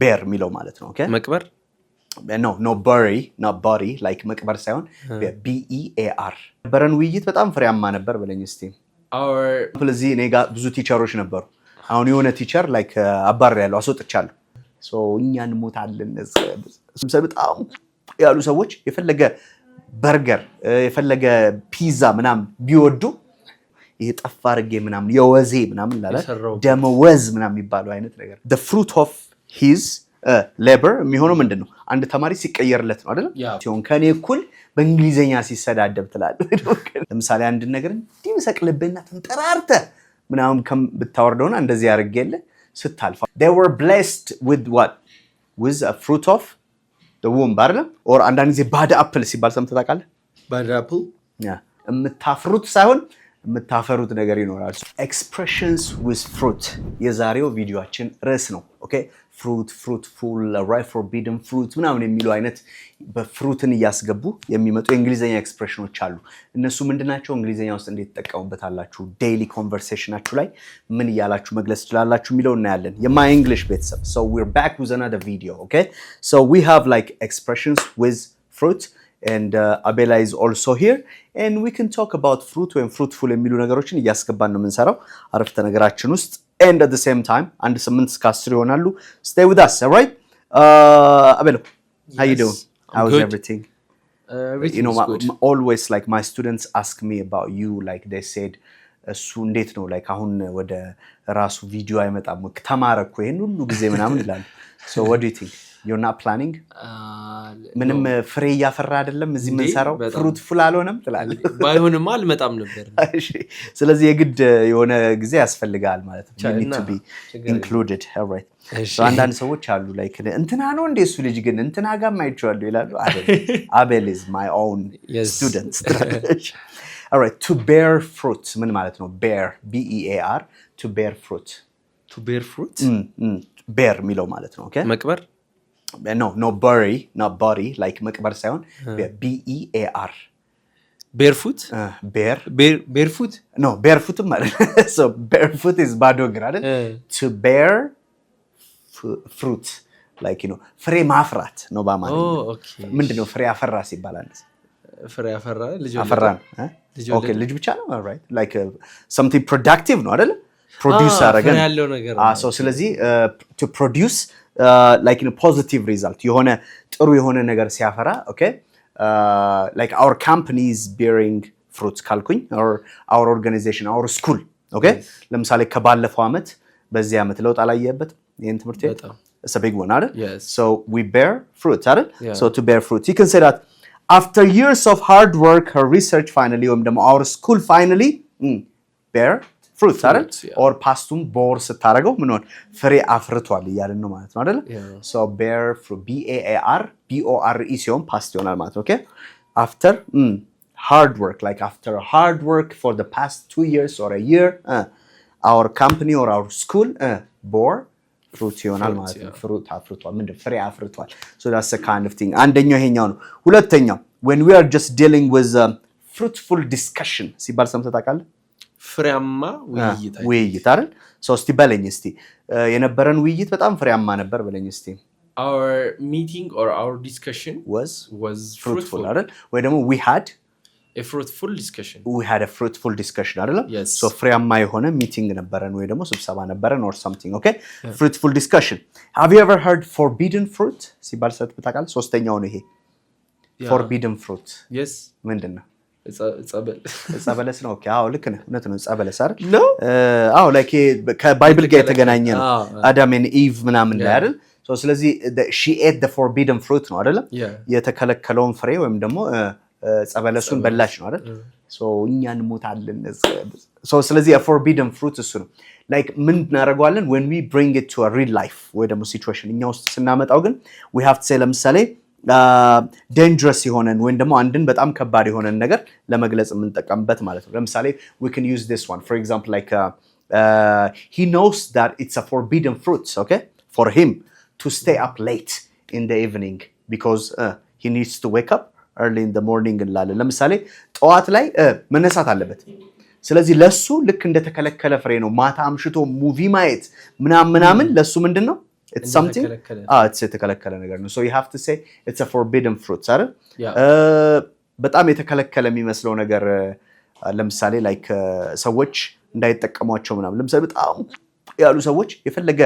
bear የሚለው ማለት ነው። Okay? መቅበር? No, bury, not body, like መቅበር ሳይሆን B-E-A-R። ነበረን ውይይት በጣም ፍሬያማ ነበር ብለኝ እስቲ። ስለዚህ እኔ ጋር ብዙ ቲቸሮች ነበሩ። አሁን የሆነ ቲቸር like አባር ያለው አስወጥቻለሁ። So እኛ እንሞታለን። በጣም ያሉ ሰዎች የፈለገ በርገር የፈለገ ፒዛ ምናምን ቢወዱ የጠፋ አርጌ ምናምን የወዜ ምናምን ላለ ደመወዝ ምናምን የሚባለው አይነት ነገር the fruit of his labor የሚሆነው ምንድነው? አንድ ተማሪ ሲቀየርለት ነው አይደል? ሲሆን ከኔ እኩል በእንግሊዘኛ ሲሰዳደብ ትላለህ። ለምሳሌ አንድ ነገር እንዲህ መሰቅልብህና ተንጠራርተ ምናምን ብታወርደውና እንደዚህ ያርገለ ስታልፋ they were blessed with what? with a fruit of the womb አይደል? or አንዳንድ ጊዜ bad apple ሲባል ሰምተህ ታውቃለህ? bad apple የምታፍሩት ሳይሆን የምታፈሩት ነገር ይኖራል። expressions with fruit የዛሬው ቪዲዮአችን ርዕስ ነው። ኦኬ fruit fruitful right forbidden fruit ምናምን የሚሉ አይነት በፍሩትን እያስገቡ የሚመጡ የእንግሊዘኛ ኤክስፕሬሽኖች አሉ። እነሱ ምንድናቸው? እንግሊዘኛ ውስጥ እንዴት ተጠቀሙበታላችሁ? ዴይሊ ኮንቨርሴሽናችሁ ላይ ምን እያላችሁ መግለጽ ትችላላችሁ የሚለው እናያለን። የማይ እንግሊሽ ቤተሰብ so we're back with another video. Okay, so we have like expressions with fruit and Abela is also here and we can talk about fruit when fruitful የሚሉ ነገሮችን እያስገባን ነው የምንሰራው አረፍተ ነገራችን ውስጥ and at the same time and 8 እስከ 10 ይሆናሉ። stay with us, all right? Abela, yes. How you doing? How's good. Everything? Everything you know, good. always like my students ask me about you, like they said እሱ እንዴት ነው like አሁን ወደ ራሱ ቪዲዮ አይመጣም ተማረኩ ይሄን ሁሉ ጊዜ ምናምን ይላል። so what do you think? You're not planning? ምንም ፍሬ ያፈራ አይደለም እዚህ ምን ሰራው ፍሩትፉል አልሆነም ትላለህ። ባይሆንማ አልመጣም ነበር። እሺ ስለዚህ የግድ የሆነ ጊዜ ያስፈልጋል ማለት ነው። you need to be included, all right? so አንዳንድ ሰዎች አሉ like እንትና ነው እንደ እሱ ልጅ ግን እንትና ጋር ማይቻለው ይላሉ። Abel is my own student. all right, to bear fruit ምን ማለት ነው? bear B E A R to bear fruit. to bear fruit bear የሚለው ማለት ነው። okay መቅበር? no bury, not body, like መቅበር ሳይሆን B-E-A-R barefoot barefoot no barefoot ማለት so barefoot is ባዶ እግር አይደል? to bear fruit like you know ፍሬ ማፍራት ነው በአማርኛ። okay ምንድነው ፍሬ አፈራ ሲባል አንተ ፍሬ አፈራ ልጅ አፈራን okay ልጅ ብቻ ነው all right like something productive ነው አይደል? produce አረጋን ያለው ነገር so ስለዚህ to produce like in a positive result የሆነ ጥሩ የሆነ ነገር ሲያፈራ okay like our company is bearing fruits ካልኩኝ or our organization our school okay ለምሳሌ ከባለፈው አመት በዚህ አመት ለውጥ አላየበት ይሄን ትምህርት it's a big one አይደል? so we bear fruit አይደል? so to bear fruit you can say that after years of hard work her research finally or our school finally bear fruit አይደል? or pastum bore ስታረገው ምን ሆነ ፍሬ አፍርቷል ይያልን ነው ማለት ነው አይደል? so bear fruit B A A R B O R E ሲሆን past ይሆናል ማለት ነው። okay after hard work like after hard work for the past 2 years or a year our company or our school bore fruit ይሆናል ማለት ነው። fruit አፍርቷል ምንድን ፍሬ አፍርቷል so that's the kind of thing አንደኛው ይሄኛው ነው። ሁለተኛው when we are just dealing with fruitful discussion ሲባል ሰምተህ ታውቃለህ? ፍሬያማ ውይይት አይደል? so እስቲ በለኝ እስቲ የነበረን ውይይት በጣም ፍሬያማ ነበር በለኝ እስቲ። our meeting or our discussion was fruitful አይደል? ወይ ደግሞ we had a fruitful discussion አይደል? so ፍሬያማ የሆነ ሚቲንግ ነበረን ወይ ደግሞ ስብሰባ ነበረን or something okay fruitful discussion. have you ever heard forbidden fruit ሲባል ሰምተህ ታውቃለህ? ሶስተኛው ነው ይሄ forbidden fruit yes ምንድነው? ጸበለስ ነው። ኦኬ አዎ ልክ ነህ እውነት ነው ጸበለስ አይደል? አዎ ላይክ ከባይብል ጋር የተገናኘ ነው አዳም and ኢቭ ምናምን ላይ አይደል? so ስለዚህ she ate the forbidden fruit ነው አይደል? የተከለከለውን ፍሬ ወይም ደግሞ ጸበለሱን በላች ነው አይደል? so እኛ እንሞታለን so ስለዚህ a forbidden fruit እሱ ነው like ምን እናደርገዋለን when we bring it to a real life ወይ ደግሞ situation እኛ ውስጥ ስናመጣው ግን we have to say ለምሳሌ dangerous የሆነን ወይም ደግሞ አንድን በጣም ከባድ የሆነን ነገር ለመግለጽ የምንጠቀምበት ማለት ነው። ለምሳሌ we can use this one for example like he knows that it's a forbidden fruit okay for him to stay up late in the evening because he needs to wake up early in the morning እንላለን። ለምሳሌ ጠዋት ላይ መነሳት አለበት። ስለዚህ ለሱ ልክ እንደተከለከለ ፍሬ ነው ማታ አምሽቶ ሙቪ ማየት ምናምን ለሱ ምንድነው it's something it's የተከለከለ ነገር ነው so you have to say it's a forbidden fruit አይደል በጣም የተከለከለ የሚመስለው ነገር ለምሳሌ like ሰዎች እንዳይጠቀሟቸው ምናምን ለምሳሌ በጣም ያሉ ሰዎች የፈለገ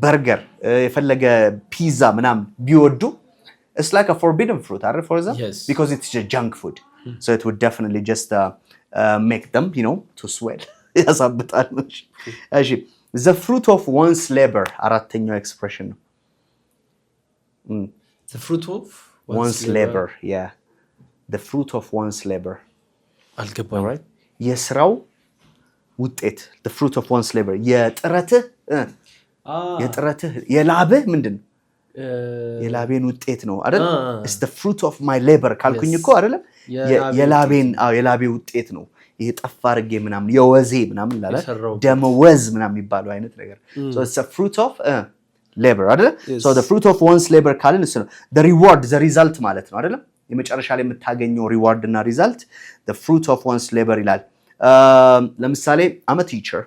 በርገር የፈለገ ፒዛ ምናምን ቢወዱ it's like a forbidden fruit አይደል for them because it's a junk food so it would definitely just make them you know to swell ያሳብጣል ነው እሺ the fruit of one's labor አራተኛው expression ነው the fruit of one's labor yeah the fruit of one's labor አልገባኝ right የስራው ውጤት the fruit of one's labor የጥረትህ የላብህ ምንድነው የላቤን ውጤት ነው አይደል it's the fruit of my labor ካልኩኝ እኮ አይደል የላቤ ውጤት ነው ይሄ ጠፋ አርጌ ምናምን የወዜ ምናምን ላለ ደመወዝ ምናምን የሚባለው አይነት ነገር so it's a fruit of labor አይደል so the fruit of one's labor ካልን እሱ ነው the reward the result ማለት ነው አይደል የመጨረሻ ላይ የምታገኘው ሪዋርድ እና ሪዛልት the fruit of one's labor ይላል ለምሳሌ I'm a teacher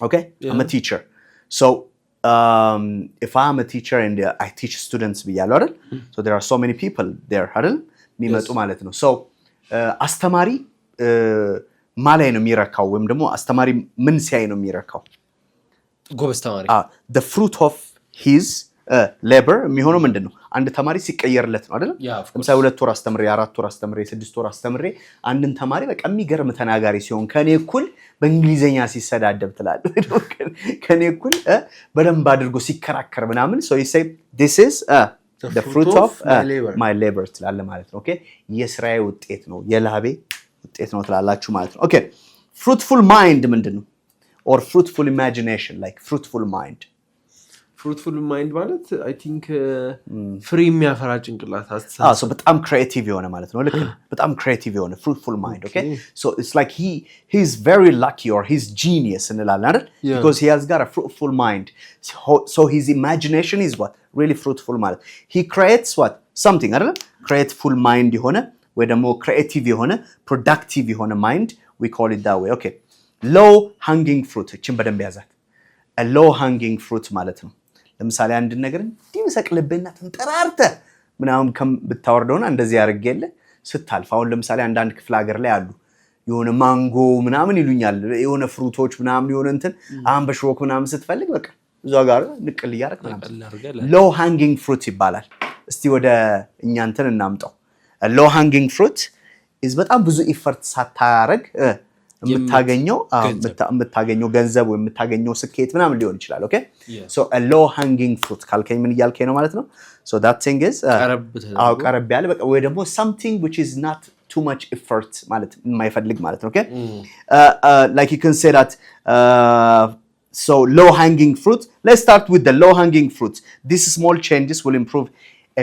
okay I'm a teacher so if I'm a teacher and I teach students ብያለሁ አይደል so there are so many people there አይደል የሚመጡ ማለት ነው so አስተማሪ ማላይ ነው የሚረካው ወይም ደግሞ አስተማሪ ምን ሲያይ ነው የሚረካው ጎበዝ ተማሪ the fruit of his labor የሚሆነው ምንድነው አንድ ተማሪ ሲቀየርለት ነው አይደል ለምሳሌ 2 ወር አስተምሬ 4 ወር አስተምሬ 6 ወር አስተምሬ አንድን ተማሪ በቃ የሚገርም ተናጋሪ ሲሆን ከኔ እኩል በእንግሊዘኛ ሲሰዳደብ ትላለህ ከኔ እኩል በደንብ አድርጎ ሲከራከር ምናምን so you say this is the fruit of my labor ትላለህ ማለት ነው ኦኬ የስራዬ ውጤት ነው የላቤ ውጤት ነው ትላላችሁ ማለት ነው ኦኬ fruitful mind ምንድነው or fruitful imagination like fruitful mind ማለት I think ፍሪ የሚያፈራ ጭንቅላት አስተሳሰብ so በጣም ክሪኤቲቭ የሆነ ማለት ነው ልክ በጣም ክሪኤቲቭ የሆነ fruitful mind okay so it's like he's very lucky or he's genius እንላለን አይደል because he has got a fruitful mind so his imagination is what really fruitful ማለት he creates what something አይደል createful mind የሆነ ወይ ደግሞ ክሪኤቲቭ የሆነ ፕሮዳክቲቭ የሆነ mind we call it that way okay low hanging fruit እቺን በደንብ ያዛት a low hanging fruit ማለት ነው ለምሳሌ አንድ ነገር እንዲመሰቅልብህና ተንጠራርተ ምናምን ብታወርደውና እንደዚህ ያርገለ ስታልፍ አሁን ለምሳሌ አንድ ክፍለ ሀገር ላይ አሉ የሆነ ማንጎ ምናምን ይሉኛል የሆነ ፍሩቶች ምናምን የሆነ እንትን አንበሽሮክ ምናምን ስትፈልግ በቃ እዛው ጋር ንቅል ያርክ ምናምን low hanging fruit ይባላል እስቲ ወደ እኛ እንትን እናምጣው a low hanging fruit is በጣም ብዙ ኢፈርት ሳታረግ የምታገኘው ገንዘብ ወይ የምታገኘው ስኬት ምናምን ሊሆን ይችላል okay so a low hanging fruit ካልከኝ ምን ይያልከኝ ነው ማለት ነው so that thing is ቀረብ ያለ በቃ ወይ ደግሞ something which is not too much effort ማለት የማይፈልግ ማለት ነው okay like you can say that so low hanging fruit let's start with the low hanging fruit these small changes will improve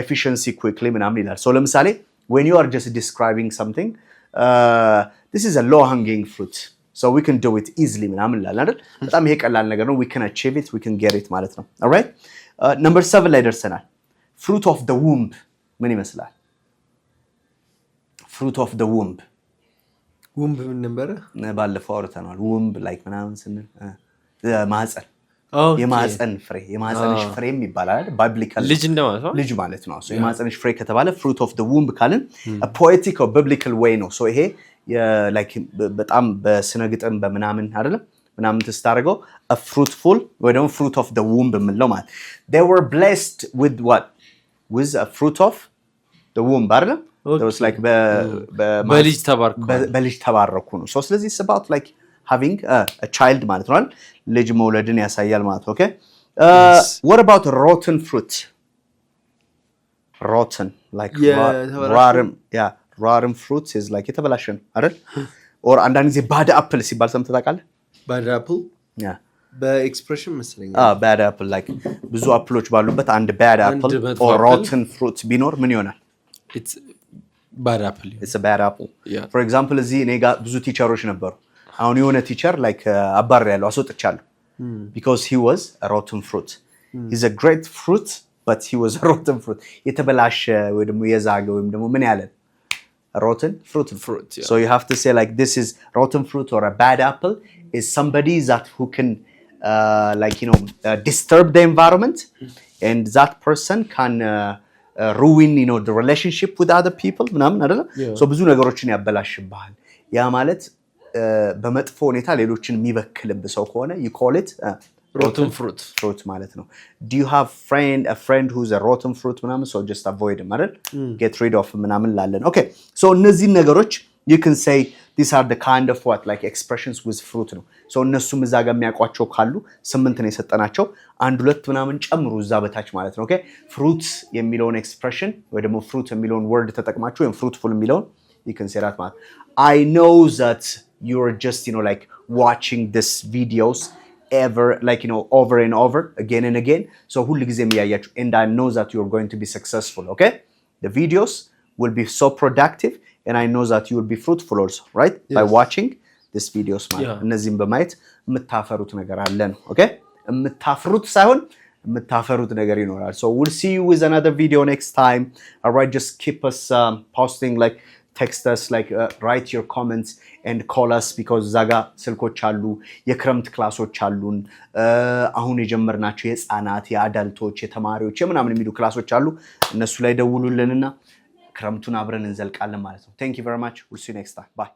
efficiency quickly ምናምን ይላል so ለምሳሌ when you are just describing something this is a low hanging fruit so we can do it easily ምናምን ይላል አይደል በጣም ይሄ ቀላል ነገር ነው we can achieve it we can get it ማለት ነው all right number 7 ላይ ደርሰናል fruit of the womb ምን ይመስላል fruit of the womb ምን ነበር ባለፈው አውርተናል womb like ምናምን ስንል ማህፀን የማህፀን ፍሬ የማህፀንሽ ፍሬም ይባላል biblical ልጅ ማለት ነው so የማህፀንሽ ፍሬ ከተባለ fruit of the womb ካልን a poetic or biblical way ነው so ይሄ like በጣም በስነ ግጥም በመናምን አይደለም ምናምን ተስታረገው a fruitful ወይ ደግሞ fruit of the womb ምንለው ማለት they were blessed with what with a fruit of the womb አይደለም there was like በልጅ ተባረኩ ነው so ስለዚህ it's about like having a child ማለት ነው ልጅ መውለድን ያሳያል ማለት ነው okay what about rotten fruit rotten like rotten fruits is like የተበላሸን አይደል or አንዳንድ ጊዜ bad apple ሲባል ሰምተህ ታውቃለህ bad apple yeah በኤክስፕሬሽን መሰለኝ bad apple like ብዙ አፕሎች ባሉበት አንድ bad apple or rotten fruit ቢኖር ምን ይሆናል it's bad apple it's a bad apple for example እዚህ እኔ ጋር ብዙ ቲቸሮች ነበሩ አሁን የሆነ ቲቸር like አባር ያለው አስወጥቻለሁ because he was a rotten fruit he's a great fruit but he was a rotten fruit የተበላሸ ወይ ደግሞ የዛገ ወይም ደግሞ ምን ያለ rotten fruit so you have to say like this is rotten fruit or a bad apple is somebody that who can like disturb the environment, and that person can ruin the relationship with other people ምናምን አይደለ? so ብዙ ነገሮችን ያበላሽብሃል። ያ ማለት በመጥፎ ሁኔታ ሌሎችን የሚበክልብ ሰው ከሆነ you call it rotten fruit ማለት ነው። do you have a friend who's a rotten fruit ምናምን so just avoid him አይደል? get rid of ምናምን ላለን okay so እነዚህ ነገሮች you can say these are the kind of what like expressions with fruit ነው so እነሱም እዛ ጋር የሚያቋቸው ካሉ 8 ነው የሰጠናቸው አንድ ሁለት ምናምን ጨምሩ እዛ በታች ማለት ነው okay fruit የሚለውን expression ወይ ደግሞ fruit የሚለውን word ተጠቅማችሁ ወይም fruitful የሚለውን you can say that ማለት I know that you're just like watching this videos ever like over and over again and again so ሁሉ ጊዜም ያያችሁ and I know that you're going to be successful okay the videos will be so productive and I know that you will be fruitful also right by watching this videos ማለት እነዚህን በማየት የምታፈሩት ነገር አለ ነው okay የምታፈሩት ሳይሆን የምታፈሩት ነገር ይኖራል so we'll see you with another video next time all right just keep us posting like text us like write your comments and call us because ዛጋ ስልኮች አሉ የክረምት ክላሶች አሉን አሁን የጀመርናቸው የህፃናት የአዳልቶች የተማሪዎች የምናምን የሚሉ ክላሶች አሉ እነሱ ላይ ደውሉልንና ክረምቱን አብረን እንዘልቃለን ማለት ነው thank you very much we'll see you next time bye